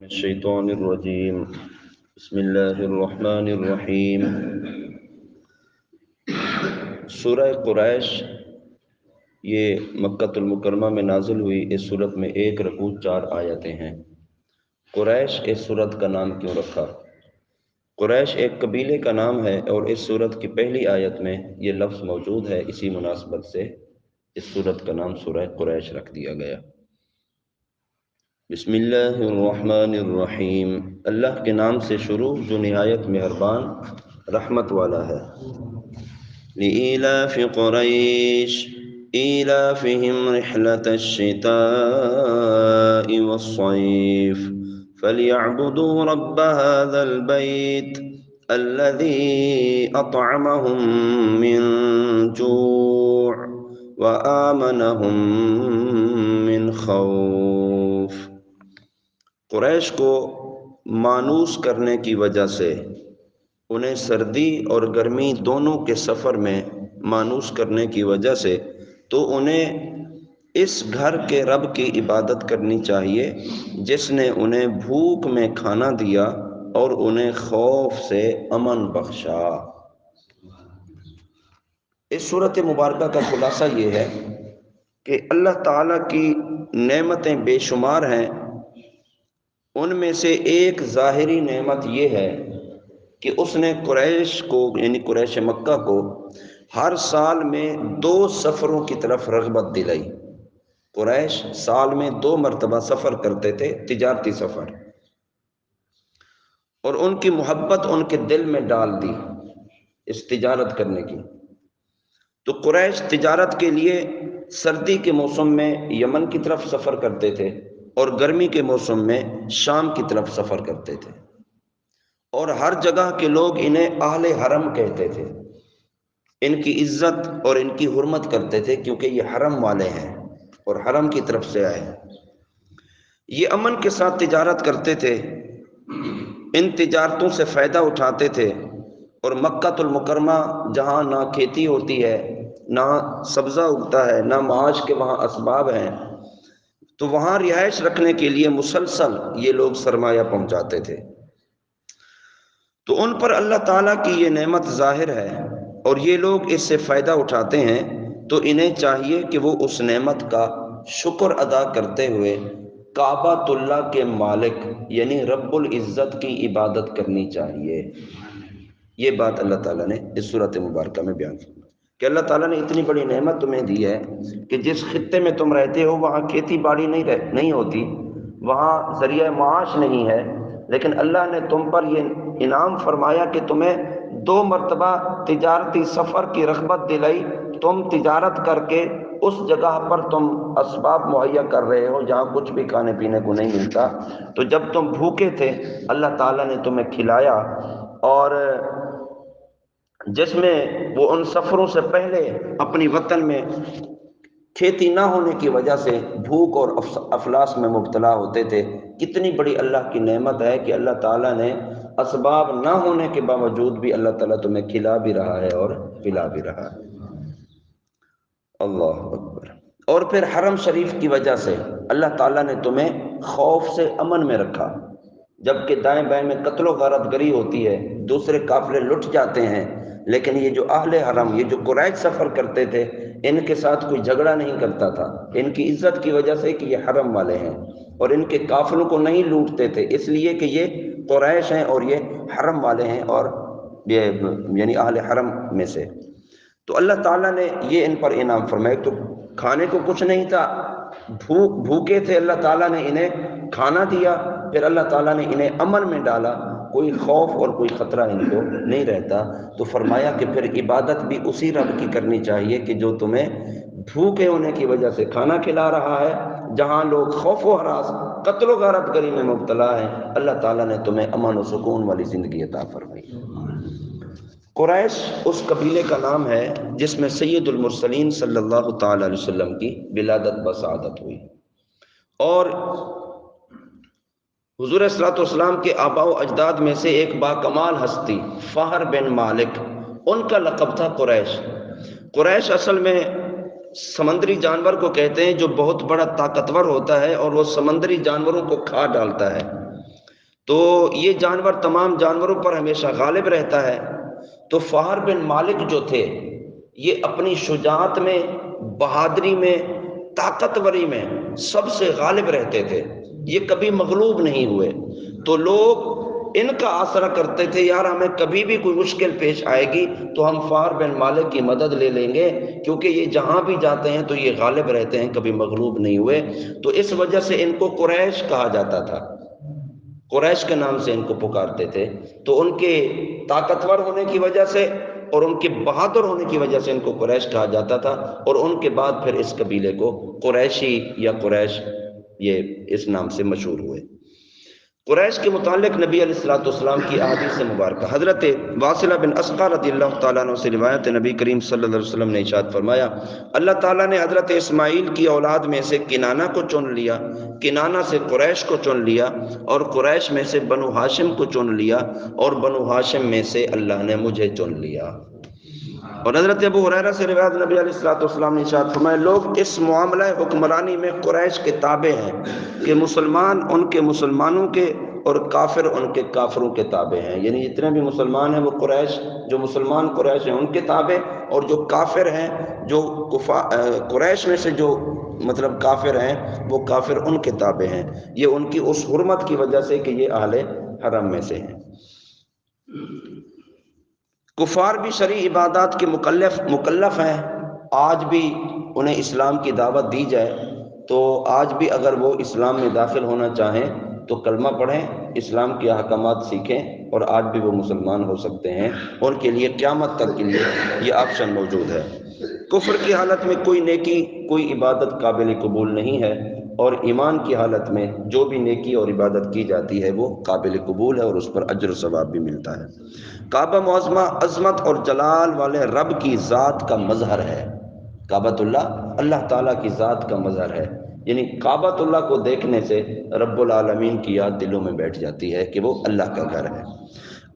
الشیطان الرجیم بسم اللہ الرحمن الرحیم۔ سورہ قریش یہ مکۃ المکرمہ میں نازل ہوئی۔ اس صورت میں 1 رکوع 4 آیتیں ہیں۔ قریش اس صورت کا نام کیوں رکھا؟ قریش ایک قبیلے کا نام ہے اور اس صورت کی پہلی آیت میں یہ لفظ موجود ہے، اسی مناسبت سے اس صورت کا نام سورہ قریش رکھ دیا گیا۔ بسم اللہ الرحمن الرحیم، اللہ کے نام سے شروع جو نہایت مہربان رحمت والا ہے۔ لإیلاف قریش ایلافہم رحلة الشتاء والصیف فلیعبدوا رب هذا البیت الذی اطعمہم من جوع وآمنہم من خوف۔ قریش کو مانوس کرنے کی وجہ سے، انہیں سردی اور گرمی دونوں کے سفر میں مانوس کرنے کی وجہ سے، تو انہیں اس گھر کے رب کی عبادت کرنی چاہیے جس نے انہیں بھوک میں کھانا دیا اور انہیں خوف سے امن بخشا۔ اس صورت مبارکہ کا خلاصہ یہ ہے کہ اللہ تعالیٰ کی نعمتیں بے شمار ہیں۔ ان میں سے ایک ظاہری نعمت یہ ہے کہ اس نے قریش کو یعنی قریش مکہ کو ہر سال میں 2 سفروں کی طرف رغبت دلائی۔ قریش سال میں 2 مرتبہ سفر کرتے تھے، تجارتی سفر، اور ان کی محبت ان کے دل میں ڈال دی اس تجارت کرنے کی۔ تو قریش تجارت کے لیے سردی کے موسم میں یمن کی طرف سفر کرتے تھے اور گرمی کے موسم میں شام کی طرف سفر کرتے تھے، اور ہر جگہ کے لوگ انہیں اہل حرم کہتے تھے۔ ان کی عزت اور ان کی حرمت کرتے تھے کیونکہ یہ حرم والے ہیں اور حرم کی طرف سے آئے ہیں۔ یہ امن کے ساتھ تجارت کرتے تھے، ان تجارتوں سے فائدہ اٹھاتے تھے، اور مکۃ المکرمہ جہاں نہ کھیتی ہوتی ہے، نہ سبزہ اگتا ہے، نہ معاش کے وہاں اسباب ہیں، تو وہاں رہائش رکھنے کے لیے مسلسل یہ لوگ سرمایہ پہنچاتے تھے۔ تو ان پر اللہ تعالیٰ کی یہ نعمت ظاہر ہے اور یہ لوگ اس سے فائدہ اٹھاتے ہیں، تو انہیں چاہیے کہ وہ اس نعمت کا شکر ادا کرتے ہوئے کعبۃ اللہ کے مالک یعنی رب العزت کی عبادت کرنی چاہیے۔ یہ بات اللہ تعالیٰ نے اس صورت مبارکہ میں بیان کی کہ اللہ تعالیٰ نے اتنی بڑی نعمت تمہیں دی ہے کہ جس خطے میں تم رہتے ہو وہاں کھیتی باڑی نہیں ہوتی، وہاں ذریعہ معاش نہیں ہے، لیکن اللہ نے تم پر یہ انعام فرمایا کہ تمہیں 2 مرتبہ تجارتی سفر کی رغبت دلائی۔ تم تجارت کر کے اس جگہ پر تم اسباب مہیا کر رہے ہو جہاں کچھ بھی کھانے پینے کو نہیں ملتا، تو جب تم بھوکے تھے اللہ تعالیٰ نے تمہیں کھلایا، اور جس میں وہ ان سفروں سے پہلے اپنی وطن میں کھیتی نہ ہونے کی وجہ سے بھوک اور افلاس میں مبتلا ہوتے تھے۔ کتنی بڑی اللہ کی نعمت ہے کہ اللہ تعالیٰ نے اسباب نہ ہونے کے باوجود بھی اللہ تعالیٰ تمہیں کھلا بھی رہا ہے اور پلا بھی رہا ہے۔ اللہ اکبر۔ اور پھر حرم شریف کی وجہ سے اللہ تعالیٰ نے تمہیں خوف سے امن میں رکھا، جبکہ دائیں بائیں میں قتل و غارت گری ہوتی ہے، دوسرے قافلے لٹ جاتے ہیں، لیکن یہ جو اہل حرم، یہ جو قریش سفر کرتے تھے، ان کے ساتھ کوئی جھگڑا نہیں کرتا تھا، ان کی عزت کی وجہ سے کہ یہ حرم والے ہیں، اور ان کے قافلوں کو نہیں لوٹتے تھے اس لیے کہ یہ قریش ہیں اور یہ حرم والے ہیں، اور یہ یعنی اہل حرم میں سے۔ تو اللہ تعالیٰ نے یہ ان پر انعام فرمایا۔ تو کھانے کو کچھ نہیں تھا، بھوکے تھے، اللہ تعالیٰ نے انہیں کھانا دیا، پھر اللہ تعالیٰ نے انہیں امن میں ڈالا، کوئی خوف اور کوئی خطرہ ان کو نہیں رہتا۔ تو فرمایا کہ پھر عبادت بھی اسی رب کی کرنی چاہیے کہ جو تمہیں بھوکے ہونے کی وجہ سے کھانا کھلا رہا ہے، جہاں لوگ خوف و ہراس قتل و غارت گری میں مبتلا ہیں، اللہ تعالیٰ نے تمہیں امن و سکون والی زندگی عطا فرمائی۔ قریش اس قبیلے کا نام ہے جس میں سید المرسلین صلی اللہ تعالی علیہ وسلم کی ولادت بسعادت ہوئی، اور حضور صلی اللہ علیہ وسلم کے آباء و اجداد میں سے ایک باکمال ہستی فہر بن مالک، ان کا لقب تھا قریش۔ قریش اصل میں سمندری جانور کو کہتے ہیں جو بہت بڑا طاقتور ہوتا ہے اور وہ سمندری جانوروں کو کھا ڈالتا ہے۔ تو یہ جانور تمام جانوروں پر ہمیشہ غالب رہتا ہے۔ تو فہر بن مالک جو تھے یہ اپنی شجاعت میں، بہادری میں، طاقتوری میں سب سے غالب رہتے تھے، یہ کبھی مغلوب نہیں ہوئے۔ تو لوگ ان کا آسرا کرتے تھے، یار ہمیں کبھی بھی کوئی مشکل پیش آئے گی تو ہم فہر بن مالک کی مدد لے لیں گے، کیونکہ یہ جہاں بھی جاتے ہیں تو یہ غالب رہتے ہیں، کبھی مغلوب نہیں ہوئے۔ تو اس وجہ سے ان کو قریش کہا جاتا تھا، قریش کے نام سے ان کو پکارتے تھے۔ تو ان کے طاقتور ہونے کی وجہ سے اور ان کے بہادر ہونے کی وجہ سے ان کو قریش کہا جاتا تھا، اور ان کے بعد پھر اس قبیلے کو قریشی یا قریش یہ اس نام سے مشہور ہوئے۔ قریش کے متعلق نبی علیہ الصلوۃ والسلام کی احادیث مبارکہ، حضرت واصلہ بن اسقع رضی اللہ تعالیٰ عنہ سے روایت، نبی کریم صلی اللہ علیہ وسلم نے ارشاد فرمایا، اللہ تعالیٰ نے حضرت اسماعیل کی اولاد میں سے کنانہ کو چن لیا، کنانہ سے قریش کو چن لیا، اور قریش میں سے بنو ہاشم کو چن لیا، اور بنو ہاشم میں سے اللہ نے مجھے چن لیا۔ اور حضرت ابو ہریرہ سے روایت، نبی علیہ الصلوۃ والسلام نے ارشاد فرمایا، لوگ اس معاملہ حکمرانی میں قریش کے تابع ہیں کہ مسلمان ان کے مسلمانوں کے اور کافر ان کے کافروں کے تابع ہیں، یعنی جتنے بھی مسلمان ہیں وہ قریش، جو مسلمان قریش ہیں ان کے تابع، اور جو کافر ہیں، جو قریش میں سے جو مطلب کافر ہیں وہ کافر ان کے تابع ہیں، یہ ان کی اس حرمت کی وجہ سے کہ یہ اہل حرم میں سے ہیں۔ کفار بھی شرعی عبادات کے مکلف ہیں، آج بھی انہیں اسلام کی دعوت دی جائے تو آج بھی اگر وہ اسلام میں داخل ہونا چاہیں تو کلمہ پڑھیں، اسلام کے احکامات سیکھیں، اور آج بھی وہ مسلمان ہو سکتے ہیں، ان کے لیے قیامت تک کے لیے یہ آپشن موجود ہے۔ کفر کی حالت میں کوئی نیکی، کوئی عبادت قابل قبول نہیں ہے، اور ایمان کی حالت میں جو بھی نیکی اور عبادت کی جاتی ہے وہ قابل قبول ہے، اور اس پر اجر و ثواب بھی ملتا ہے۔ کعبہ معظمہ عظمت اور جلال والے رب کی ذات کا مظہر ہے۔ کعبۃ اللہ اللہ تعالیٰ کی ذات کا مظہر ہے، یعنی کعبۃ اللہ کو دیکھنے سے رب العالمین کی یاد دلوں میں بیٹھ جاتی ہے کہ وہ اللہ کا گھر ہے۔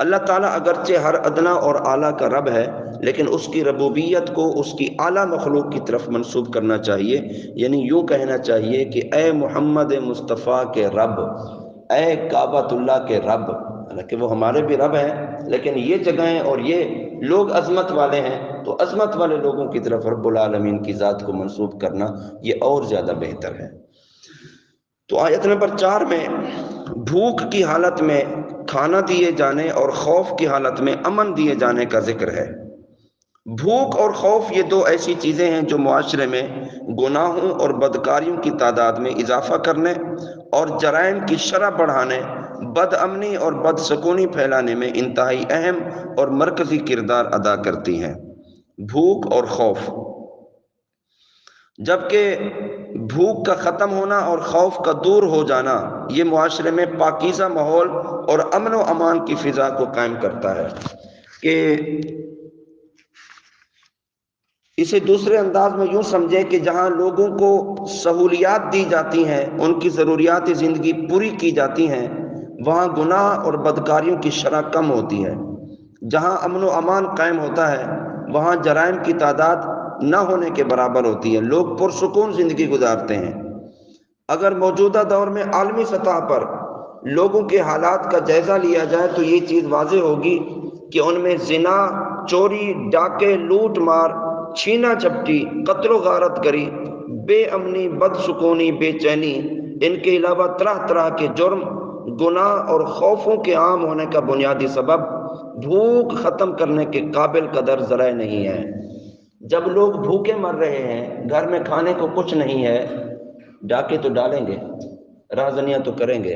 اللہ تعالیٰ اگرچہ ہر ادنا اور اعلیٰ کا رب ہے، لیکن اس کی ربوبیت کو اس کی اعلیٰ مخلوق کی طرف منسوب کرنا چاہیے، یعنی یوں کہنا چاہیے کہ اے محمد مصطفیٰ کے رب، اے کعبۃ اللہ کے رب، حالانکہ وہ ہمارے بھی رب ہیں، لیکن یہ جگہیں اور یہ لوگ عظمت والے ہیں، تو عظمت والے لوگوں کی طرف رب العالمین کی ذات کو منسوب کرنا یہ اور زیادہ بہتر ہے۔ تو آیت نمبر 4 میں بھوک کی حالت میں کھانا دیے جانے اور خوف کی حالت میں امن دیے جانے کا ذکر ہے۔ بھوک اور خوف یہ دو ایسی چیزیں ہیں جو معاشرے میں گناہوں اور بدکاریوں کی تعداد میں اضافہ کرنے اور جرائم کی شرح بڑھانے، بد امنی اور بد سکونی پھیلانے میں انتہائی اہم اور مرکزی کردار ادا کرتی ہیں۔ بھوک اور خوف، جبکہ بھوک کا ختم ہونا اور خوف کا دور ہو جانا یہ معاشرے میں پاکیزہ ماحول اور امن و امان کی فضا کو قائم کرتا ہے، کہ اسے دوسرے انداز میں یوں سمجھیں کہ جہاں لوگوں کو سہولیات دی جاتی ہیں، ان کی ضروریات زندگی پوری کی جاتی ہیں، وہاں گناہ اور بدکاریوں کی شرح کم ہوتی ہے۔ جہاں امن و امان قائم ہوتا ہے وہاں جرائم کی تعداد نہ ہونے کے برابر ہوتی ہے، لوگ پرسکون زندگی گزارتے ہیں۔ اگر موجودہ دور میں عالمی سطح پر لوگوں کے حالات کا جائزہ لیا جائے تو یہ چیز واضح ہوگی کہ ان میں زنا، چوری، ڈاکے، لوٹ مار، چھینا جھپٹی، قتل و غارت گری، بے امنی، بد سکونی، بے چینی، ان کے علاوہ طرح طرح کے جرم، گناہ اور خوفوں کے عام ہونے کا بنیادی سبب بھوک ختم کرنے کے قابل قدر ذرائع نہیں ہے۔ جب لوگ بھوکے مر رہے ہیں، گھر میں کھانے کو کچھ نہیں ہے، ڈاکے تو ڈالیں گے، رازنیاں تو کریں گے۔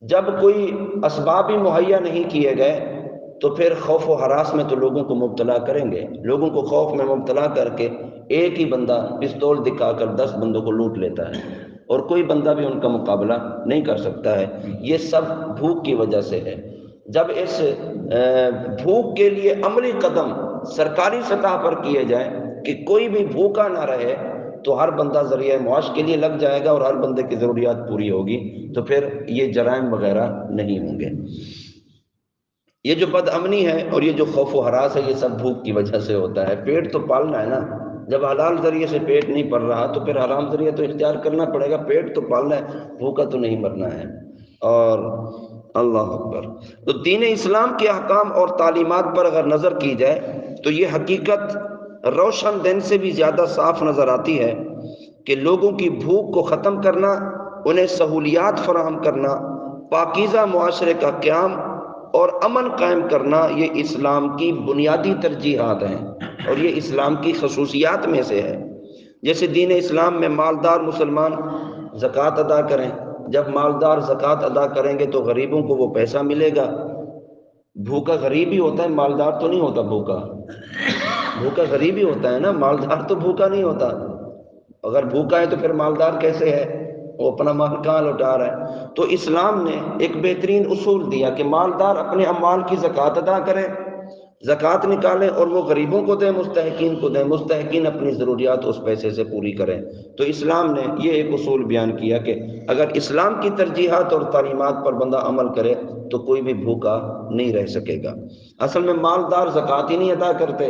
جب کوئی اسباب ہی مہیا نہیں کیے گئے تو پھر خوف و ہراس میں تو لوگوں کو مبتلا کریں گے، لوگوں کو خوف میں مبتلا کر کے ایک ہی بندہ پستول دکھا کر 10 بندوں کو لوٹ لیتا ہے، اور کوئی بندہ بھی ان کا مقابلہ نہیں کر سکتا ہے۔ یہ سب بھوک کی وجہ سے ہے۔ جب اس بھوک کے لیے عملی قدم سرکاری سطح پر کیے جائیں کہ کوئی بھی بھوکا نہ رہے تو ہر بندہ ذریعہ معاش کے لیے لگ جائے گا اور ہر بندے کی ضروریات پوری ہوگی، تو پھر یہ جرائم وغیرہ نہیں ہوں گے۔ یہ جو بد امنی ہے اور یہ جو خوف و ہراس ہے یہ سب بھوک کی وجہ سے ہوتا ہے۔ پیٹ تو پالنا ہے نا، جب حلال ذریعے سے پیٹ نہیں پل رہا تو پھر حرام ذریعہ تو اختیار کرنا پڑے گا، پیٹ تو پالنا ہے، بھوکا تو نہیں مرنا ہے۔ اور اللہ اکبر۔ تو دین اسلام کے احکام اور تعلیمات پر اگر نظر کی جائے تو یہ حقیقت روشن دن سے بھی زیادہ صاف نظر آتی ہے کہ لوگوں کی بھوک کو ختم کرنا، انہیں سہولیات فراہم کرنا، پاکیزہ معاشرے کا قیام اور امن قائم کرنا، یہ اسلام کی بنیادی ترجیحات ہیں اور یہ اسلام کی خصوصیات میں سے ہے۔ جیسے دین اسلام میں مالدار مسلمان زکوٰۃ ادا کریں، جب مالدار زکوٰۃ ادا کریں گے تو غریبوں کو وہ پیسہ ملے گا۔ بھوکا غریب ہی ہوتا ہے، مالدار تو نہیں ہوتا بھوکا، بھوکا غریب ہی ہوتا ہے نا، مالدار تو بھوکا نہیں ہوتا۔ اگر بھوکا ہے تو پھر مالدار کیسے ہے؟ وہ اپنا مال کہاں لوٹا رہا ہے؟ تو اسلام نے ایک بہترین اصول دیا کہ مالدار اپنے اموال کی زکوٰۃ ادا کریں، زکوٰۃ نکالیں اور وہ غریبوں کو دیں، مستحقین کو دیں، مستحقین اپنی ضروریات اس پیسے سے پوری کریں۔ تو اسلام نے یہ ایک اصول بیان کیا کہ اگر اسلام کی ترجیحات اور تعلیمات پر بندہ عمل کرے تو کوئی بھی بھوکا نہیں رہ سکے گا۔ اصل میں مالدار زکوٰۃ ہی نہیں ادا کرتے،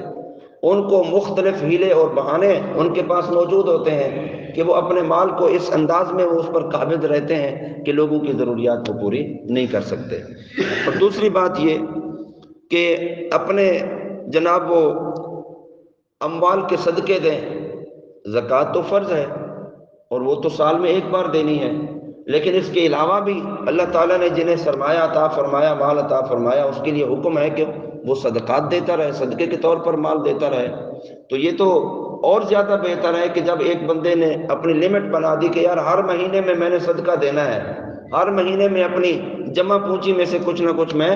ان کو مختلف ہیلے اور بہانے ان کے پاس موجود ہوتے ہیں کہ وہ اپنے مال کو اس انداز میں وہ اس پر قابض رہتے ہیں کہ لوگوں کی ضروریات کو پوری نہیں کر سکتے۔ اور دوسری بات یہ کہ اپنے جناب وہ اموال کے صدقے دیں۔ زکوٰۃ تو فرض ہے اور وہ تو سال میں ایک بار دینی ہے، لیکن اس کے علاوہ بھی اللہ تعالیٰ نے جنہیں سرمایہ عطا فرمایا، مال عطا فرمایا، اس کے لیے حکم ہے کہ وہ صدقات دیتا رہے، صدقے کے طور پر مال دیتا رہے۔ تو یہ تو اور زیادہ بہتر ہے کہ جب ایک بندے نے اپنی لمٹ بنا دی کہ یار ہر مہینے میں نے صدقہ دینا ہے، ہر مہینے میں اپنی جمع پونجی میں سے کچھ نہ کچھ میں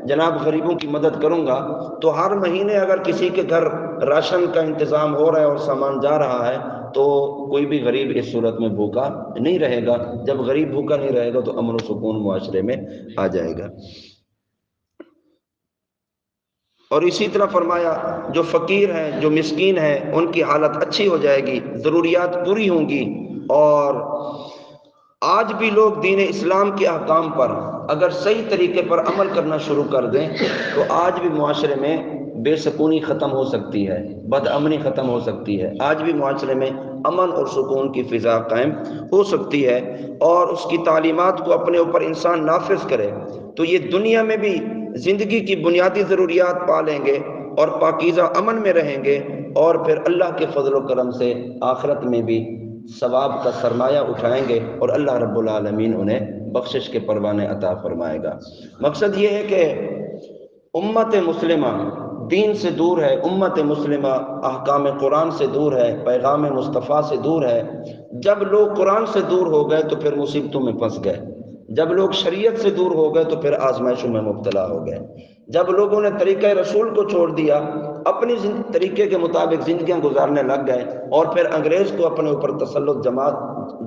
جناب غریبوں کی مدد کروں گا، تو ہر مہینے اگر کسی کے گھر راشن کا انتظام ہو رہا ہے اور سامان جا رہا ہے تو کوئی بھی غریب اس صورت میں بھوکا نہیں رہے گا۔ جب غریب بھوکا نہیں رہے گا تو امن و سکون معاشرے میں آ جائے گا۔ اور اسی طرح فرمایا جو فقیر ہیں، جو مسکین ہیں، ان کی حالت اچھی ہو جائے گی، ضروریات پوری ہوں گی۔ اور آج بھی لوگ دین اسلام کے احکام پر اگر صحیح طریقے پر عمل کرنا شروع کر دیں تو آج بھی معاشرے میں بے سکونی ختم ہو سکتی ہے، بد امنی ختم ہو سکتی ہے، آج بھی معاشرے میں امن اور سکون کی فضا قائم ہو سکتی ہے۔ اور اس کی تعلیمات کو اپنے اوپر انسان نافذ کرے تو یہ دنیا میں بھی زندگی کی بنیادی ضروریات پا لیں گے اور پاکیزہ امن میں رہیں گے، اور پھر اللہ کے فضل و کرم سے آخرت میں بھی ثواب کا سرمایہ اٹھائیں گے اور اللہ رب العالمین انہیں بخشش کے پروانے عطا فرمائے گا۔ مقصد یہ ہے کہ امت مسلمہ دین سے دور ہے، امت مسلمہ احکام قرآن سے دور ہے، پیغام مصطفیٰ سے دور ہے۔ جب لوگ قرآن سے دور ہو گئے تو پھر مصیبتوں میں پھنس گئے، جب لوگ شریعت سے دور ہو گئے تو پھر آزمائشوں میں مبتلا ہو گئے، جب لوگوں نے طریقہ رسول کو چھوڑ دیا، اپنی طریقے کے مطابق زندگیاں گزارنے لگ گئے اور پھر انگریز کو اپنے اوپر تسلط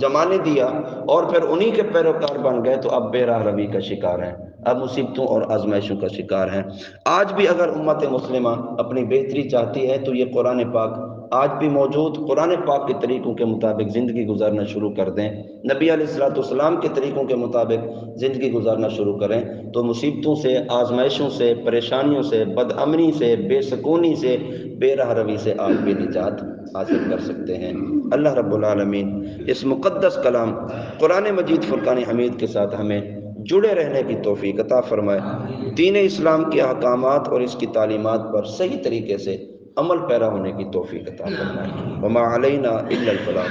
جمانے دیا اور پھر انہی کے پیروکار بن گئے، تو اب بے راہ روی کا شکار ہیں، اب مصیبتوں اور آزمائشوں کا شکار ہیں۔ آج بھی اگر امت مسلمہ اپنی بہتری چاہتی ہے تو یہ قرآن پاک آج بھی موجود قرآن پاک کے طریقوں کے مطابق زندگی گزارنا شروع کر دیں، نبی علیہ السلام کے طریقوں کے مطابق زندگی گزارنا شروع کریں تو مصیبتوں سے، آزمائشوں سے، پریشانیوں سے، بد امنی سے، بے سکونی سے، بے راہ روی سے آپ بھی نجات حاصل کر سکتے ہیں۔ اللہ رب العالمین اس مقدس کلام قرآن مجید فرقان حمید کے ساتھ ہمیں جڑے رہنے کی توفیق عطا فرمائے، دین اسلام کے احکامات اور اس کی تعلیمات پر صحیح طریقے سے عمل پیرا ہونے کی توفیق عطا فرمائے۔ وما علینا الا البلاغ۔